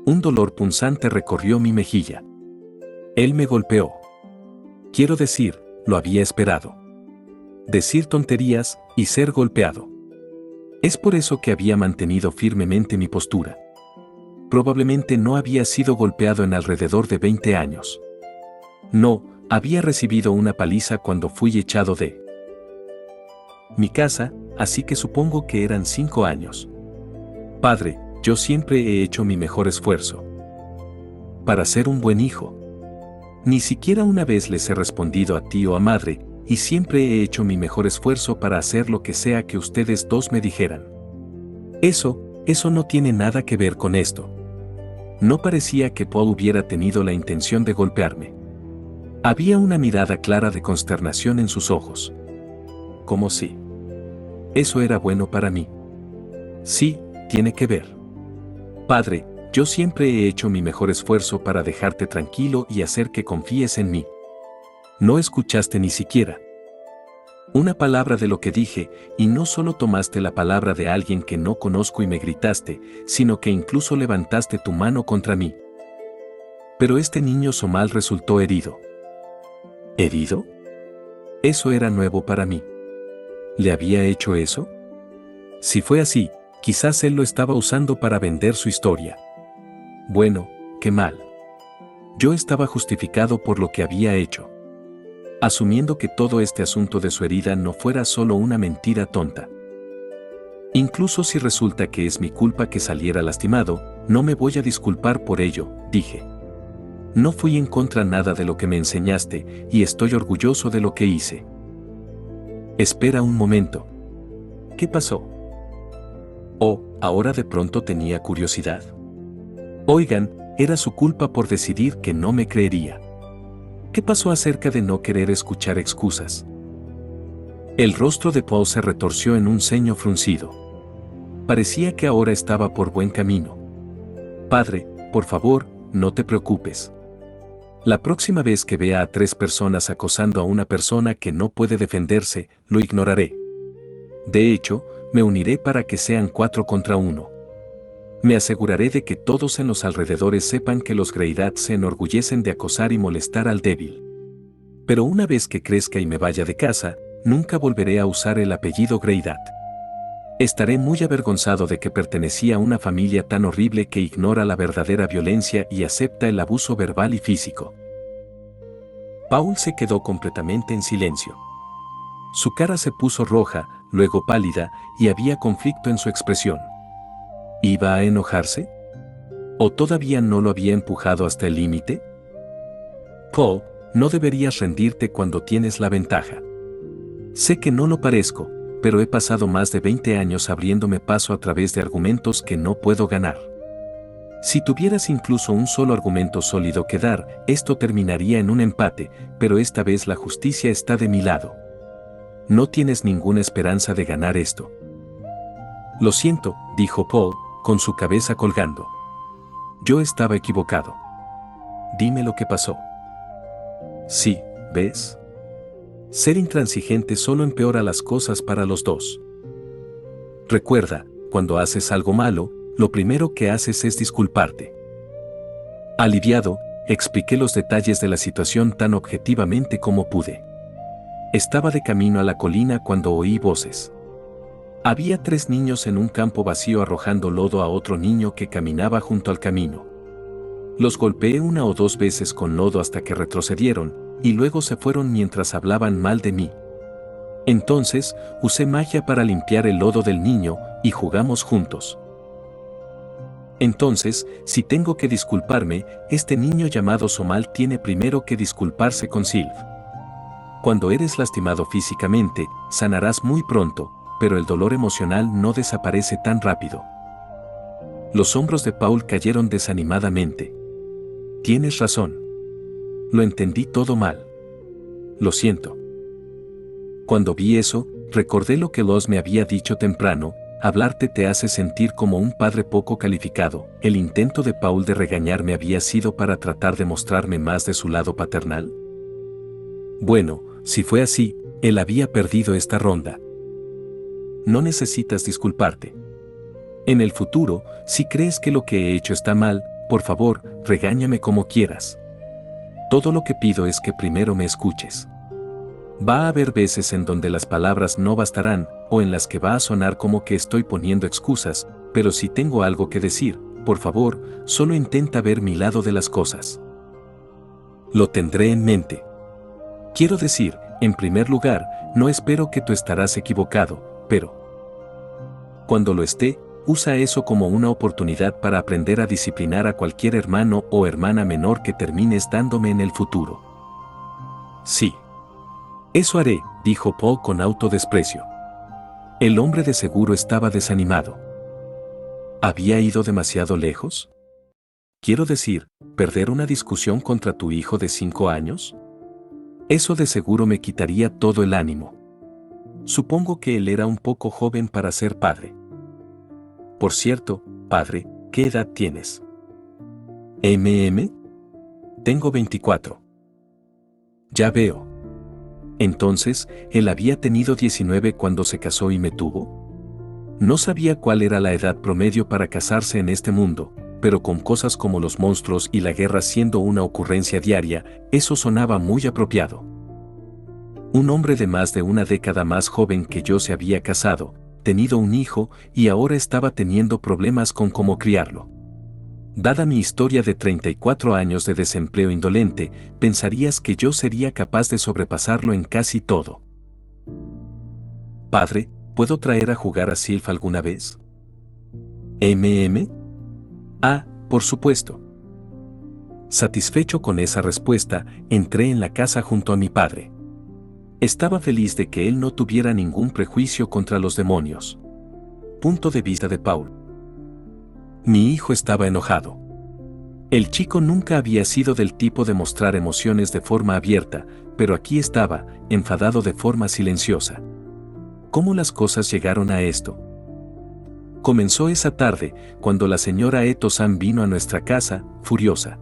Un dolor punzante recorrió mi mejilla. Él me golpeó. Quiero decir, lo había esperado. Decir tonterías y ser golpeado. Es por eso que había mantenido firmemente mi postura. Probablemente no había sido golpeado en alrededor de 20 años. No, había recibido una paliza cuando fui echado de mi casa, así que supongo que eran 5 años. Padre, yo siempre he hecho mi mejor esfuerzo para ser un buen hijo. Ni siquiera una vez les he respondido a ti o a madre, y siempre he hecho mi mejor esfuerzo para hacer lo que sea que ustedes dos me dijeran. Eso no tiene nada que ver con esto. No parecía que Paul hubiera tenido la intención de golpearme. Había una mirada clara de consternación en sus ojos. Como si eso era bueno para mí. Sí, tiene que ver. Padre, yo siempre he hecho mi mejor esfuerzo para dejarte tranquilo y hacer que confíes en mí. No escuchaste ni siquiera una palabra de lo que dije, y no solo tomaste la palabra de alguien que no conozco y me gritaste, sino que incluso levantaste tu mano contra mí. Pero este niño Somal resultó herido. ¿Herido? Eso era nuevo para mí. ¿Le había hecho eso? Si fue así, quizás él lo estaba usando para vender su historia. Bueno, qué mal. Yo estaba justificado por lo que había hecho. Asumiendo que todo este asunto de su herida no fuera solo una mentira tonta. Incluso si resulta que es mi culpa que saliera lastimado, no me voy a disculpar por ello, dije. No fui en contra nada de lo que me enseñaste, y estoy orgulloso de lo que hice. Espera un momento. ¿Qué pasó? Oh, ahora de pronto tenía curiosidad. Oigan, era su culpa por decidir que no me creería. ¿Qué pasó acerca de no querer escuchar excusas? El rostro de Paul se retorció en un ceño fruncido. Parecía que ahora estaba por buen camino. Padre, por favor, no te preocupes. La próxima vez que vea a 3 personas acosando a una persona que no puede defenderse, lo ignoraré. De hecho, me uniré para que sean 4 contra 1. Me aseguraré de que todos en los alrededores sepan que los Greydat se enorgullecen de acosar y molestar al débil. Pero una vez que crezca y me vaya de casa, nunca volveré a usar el apellido Greydat. Estaré muy avergonzado de que pertenecía a una familia tan horrible que ignora la verdadera violencia y acepta el abuso verbal y físico. Paul se quedó completamente en silencio. Su cara se puso roja, luego pálida, y había conflicto en su expresión. ¿Iba a enojarse? ¿O todavía no lo había empujado hasta el límite? Paul, no deberías rendirte cuando tienes la ventaja. Sé que no lo parezco, pero he pasado más de 20 años abriéndome paso a través de argumentos que no puedo ganar. Si tuvieras incluso un solo argumento sólido que dar, esto terminaría en un empate, pero esta vez la justicia está de mi lado. No tienes ninguna esperanza de ganar esto. Lo siento, dijo Paul, con su cabeza colgando. Yo estaba equivocado. Dime lo que pasó. Sí, ¿ves? Ser intransigente solo empeora las cosas para los dos. Recuerda, cuando haces algo malo, lo primero que haces es disculparte. Aliviado, expliqué los detalles de la situación tan objetivamente como pude. Estaba de camino a la colina cuando oí voces. Había 3 niños en un campo vacío arrojando lodo a otro niño que caminaba junto al camino. Los golpeé 1 o 2 veces con lodo hasta que retrocedieron, y luego se fueron mientras hablaban mal de mí. Entonces, usé magia para limpiar el lodo del niño, y jugamos juntos. Entonces, si tengo que disculparme, este niño llamado Somal tiene primero que disculparse con Sylv. Cuando eres lastimado físicamente, sanarás muy pronto, pero el dolor emocional no desaparece tan rápido. Los hombros de Paul cayeron desanimadamente. Tienes razón. Lo entendí todo mal. Lo siento. Cuando vi eso, recordé lo que Loz me había dicho temprano: hablarte te hace sentir como un padre poco calificado. El intento de Paul de regañarme había sido para tratar de mostrarme más de su lado paternal. Bueno, si fue así, él había perdido esta ronda. No necesitas disculparte. En el futuro, si crees que lo que he hecho está mal, por favor, regáñame como quieras. Todo lo que pido es que primero me escuches. Va a haber veces en donde las palabras no bastarán, o en las que va a sonar como que estoy poniendo excusas, pero si tengo algo que decir, por favor, solo intenta ver mi lado de las cosas. Lo tendré en mente. Quiero decir, en primer lugar, no espero que tú estarás equivocado, pero cuando lo esté, usa eso como una oportunidad para aprender a disciplinar a cualquier hermano o hermana menor que termines dándome en el futuro. Sí. Eso haré, dijo Paul con autodesprecio. El hombre de seguro estaba desanimado. ¿Había ido demasiado lejos? Quiero decir, ¿perder una discusión contra tu hijo de 5 años? Eso de seguro me quitaría todo el ánimo. Supongo que él era un poco joven para ser padre. Por cierto, padre, ¿qué edad tienes? Tengo 24. Ya veo. Entonces, él había tenido 19 cuando se casó y me tuvo. No sabía cuál era la edad promedio para casarse en este mundo, pero con cosas como los monstruos y la guerra siendo una ocurrencia diaria, eso sonaba muy apropiado. Un hombre de más de una década más joven que yo se había casado, tenido un hijo y ahora estaba teniendo problemas con cómo criarlo. Dada mi historia de 34 años de desempleo indolente, pensarías que yo sería capaz de sobrepasarlo en casi todo. Padre, ¿puedo traer a jugar a Sylv alguna vez? Ah, por supuesto. Satisfecho con esa respuesta, entré en la casa junto a mi padre. Estaba feliz de que él no tuviera ningún prejuicio contra los demonios. Punto de vista de Paul. Mi hijo estaba enojado. El chico nunca había sido del tipo de mostrar emociones de forma abierta, pero aquí estaba, enfadado de forma silenciosa. ¿Cómo las cosas llegaron a esto? Comenzó esa tarde, cuando la señora Eto-san vino a nuestra casa, furiosa.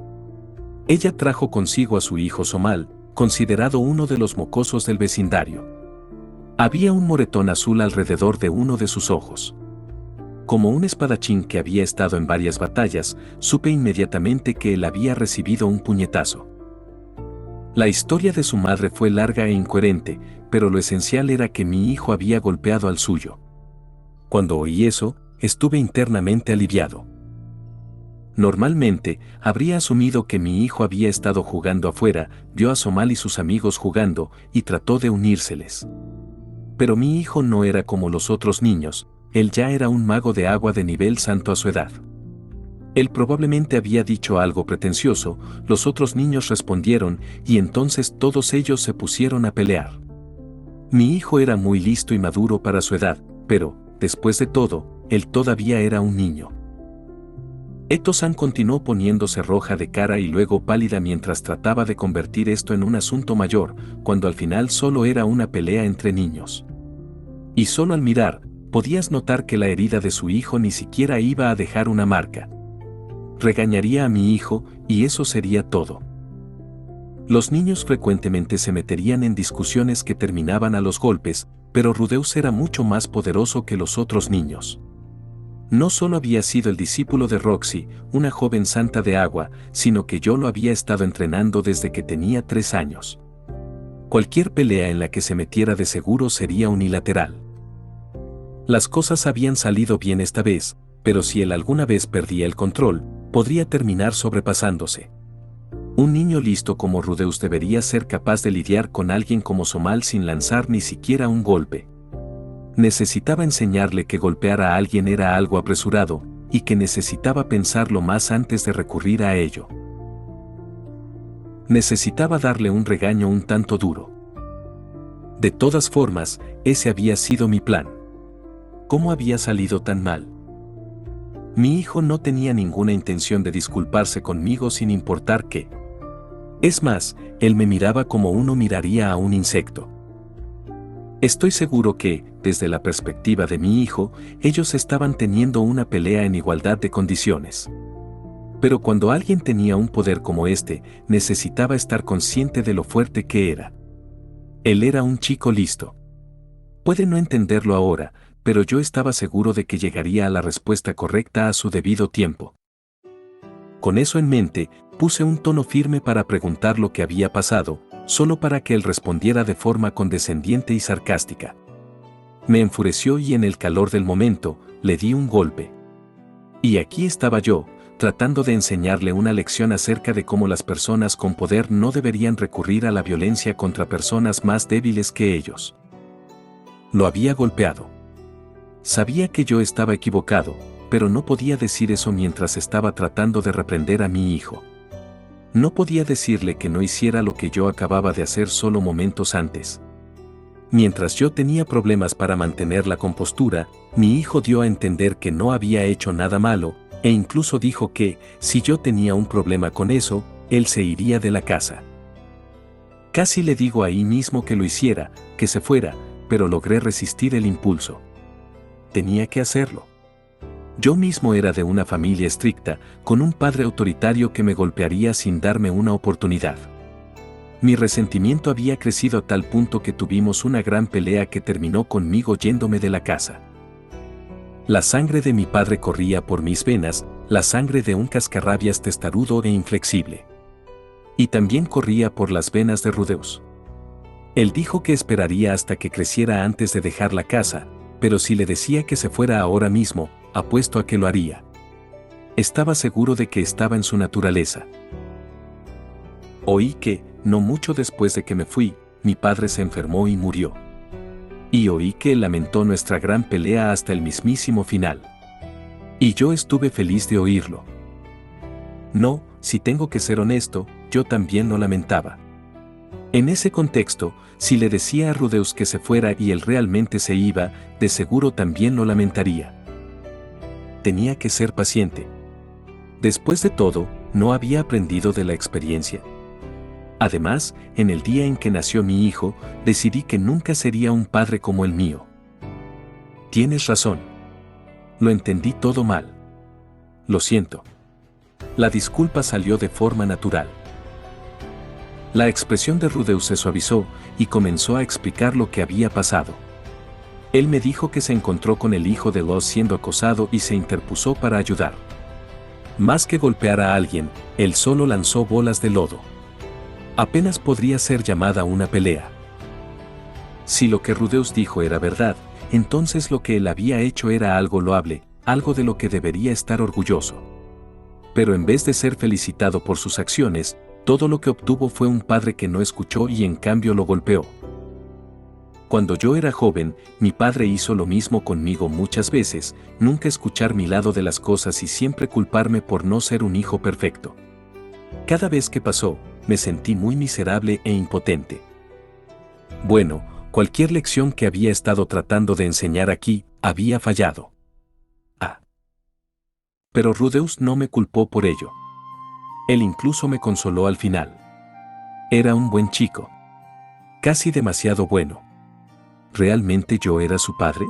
Ella trajo consigo a su hijo Somal, considerado uno de los mocosos del vecindario. Había un moretón azul alrededor de uno de sus ojos. Como un espadachín que había estado en varias batallas, supe inmediatamente que él había recibido un puñetazo. La historia de su madre fue larga e incoherente, pero lo esencial era que mi hijo había golpeado al suyo. Cuando oí eso, estuve internamente aliviado. Normalmente, habría asumido que mi hijo había estado jugando afuera, vio a Somal y sus amigos jugando, y trató de unírseles. Pero mi hijo no era como los otros niños, él ya era un mago de agua de nivel santo a su edad. Él probablemente había dicho algo pretencioso, los otros niños respondieron, y entonces todos ellos se pusieron a pelear. Mi hijo era muy listo y maduro para su edad, pero, después de todo, él todavía era un niño. Eto-san continuó poniéndose roja de cara y luego pálida mientras trataba de convertir esto en un asunto mayor, cuando al final solo era una pelea entre niños. Y solo al mirar, podías notar que la herida de su hijo ni siquiera iba a dejar una marca. Regañaría a mi hijo, y eso sería todo. Los niños frecuentemente se meterían en discusiones que terminaban a los golpes, pero Rudeus era mucho más poderoso que los otros niños. No solo había sido el discípulo de Roxy, una joven santa de agua, sino que yo lo había estado entrenando desde que tenía 3 años. Cualquier pelea en la que se metiera de seguro sería unilateral. Las cosas habían salido bien esta vez, pero si él alguna vez perdía el control, podría terminar sobrepasándose. Un niño listo como Rudeus debería ser capaz de lidiar con alguien como Somal sin lanzar ni siquiera un golpe. Necesitaba enseñarle que golpear a alguien era algo apresurado, y que necesitaba pensarlo más antes de recurrir a ello. Necesitaba darle un regaño un tanto duro. De todas formas, ese había sido mi plan. ¿Cómo había salido tan mal? Mi hijo no tenía ninguna intención de disculparse conmigo sin importar qué. Es más, él me miraba como uno miraría a un insecto. Estoy seguro que, desde la perspectiva de mi hijo, ellos estaban teniendo una pelea en igualdad de condiciones. Pero cuando alguien tenía un poder como este, necesitaba estar consciente de lo fuerte que era. Él era un chico listo. Puede no entenderlo ahora, pero yo estaba seguro de que llegaría a la respuesta correcta a su debido tiempo. Con eso en mente, puse un tono firme para preguntar lo que había pasado, solo para que él respondiera de forma condescendiente y sarcástica. Me enfureció y en el calor del momento, le di un golpe. Y aquí estaba yo, tratando de enseñarle una lección acerca de cómo las personas con poder no deberían recurrir a la violencia contra personas más débiles que ellos. Lo había golpeado. Sabía que yo estaba equivocado, pero no podía decir eso mientras estaba tratando de reprender a mi hijo. No podía decirle que no hiciera lo que yo acababa de hacer solo momentos antes. Mientras yo tenía problemas para mantener la compostura, mi hijo dio a entender que no había hecho nada malo, e incluso dijo que, si yo tenía un problema con eso, él se iría de la casa. Casi le digo ahí mismo que lo hiciera, que se fuera, pero logré resistir el impulso. Tenía que hacerlo. Yo mismo era de una familia estricta, con un padre autoritario que me golpearía sin darme una oportunidad. Mi resentimiento había crecido a tal punto que tuvimos una gran pelea que terminó conmigo yéndome de la casa. La sangre de mi padre corría por mis venas, la sangre de un cascarrabias testarudo e inflexible. Y también corría por las venas de Rudeus. Él dijo que esperaría hasta que creciera antes de dejar la casa, pero si le decía que se fuera ahora mismo, apuesto a que lo haría. Estaba seguro de que estaba en su naturaleza. Oí que, no mucho después de que me fui, mi padre se enfermó y murió. Y oí que él lamentó nuestra gran pelea hasta el mismísimo final. Y yo estuve feliz de oírlo. No, si tengo que ser honesto, yo también lo lamentaba. En ese contexto, si le decía a Rudeus que se fuera y él realmente se iba, de seguro también lo lamentaría. Tenía que ser paciente. Después de todo, ¿no había aprendido de la experiencia? Además, en el día en que nació mi hijo, decidí que nunca sería un padre como el mío. Tienes razón. Lo entendí todo mal. Lo siento. La disculpa salió de forma natural. La expresión de Rudeus se suavizó y comenzó a explicar lo que había pasado. Él me dijo que se encontró con el hijo de Loz siendo acosado y se interpuso para ayudar. Más que golpear a alguien, él solo lanzó bolas de lodo. Apenas podría ser llamada una pelea. Si lo que Rudeus dijo era verdad, entonces lo que él había hecho era algo loable, algo de lo que debería estar orgulloso. Pero en vez de ser felicitado por sus acciones, todo lo que obtuvo fue un padre que no escuchó y en cambio lo golpeó. Cuando yo era joven, mi padre hizo lo mismo conmigo muchas veces, nunca escuchar mi lado de las cosas y siempre culparme por no ser un hijo perfecto. Cada vez que pasó, me sentí muy miserable e impotente. Bueno, cualquier lección que había estado tratando de enseñar aquí, había fallado. Pero Rudeus no me culpó por ello. Él incluso me consoló al final. Era un buen chico. Casi demasiado bueno. ¿Realmente yo era su padre?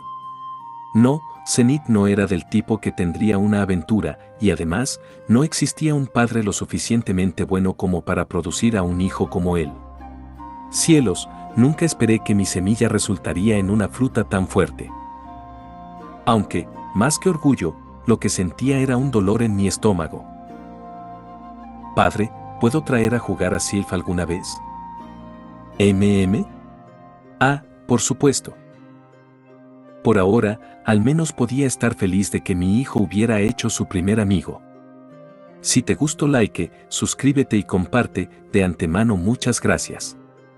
No, Zenith no era del tipo que tendría una aventura, y además, no existía un padre lo suficientemente bueno como para producir a un hijo como él. Cielos, nunca esperé que mi semilla resultaría en una fruta tan fuerte. Aunque, más que orgullo, lo que sentía era un dolor en mi estómago. Padre, ¿puedo traer a jugar a Sylph alguna vez? Ah, por supuesto. Por ahora, al menos podía estar feliz de que mi hijo hubiera hecho su primer amigo. Si te gustó, suscríbete y comparte, de antemano muchas gracias.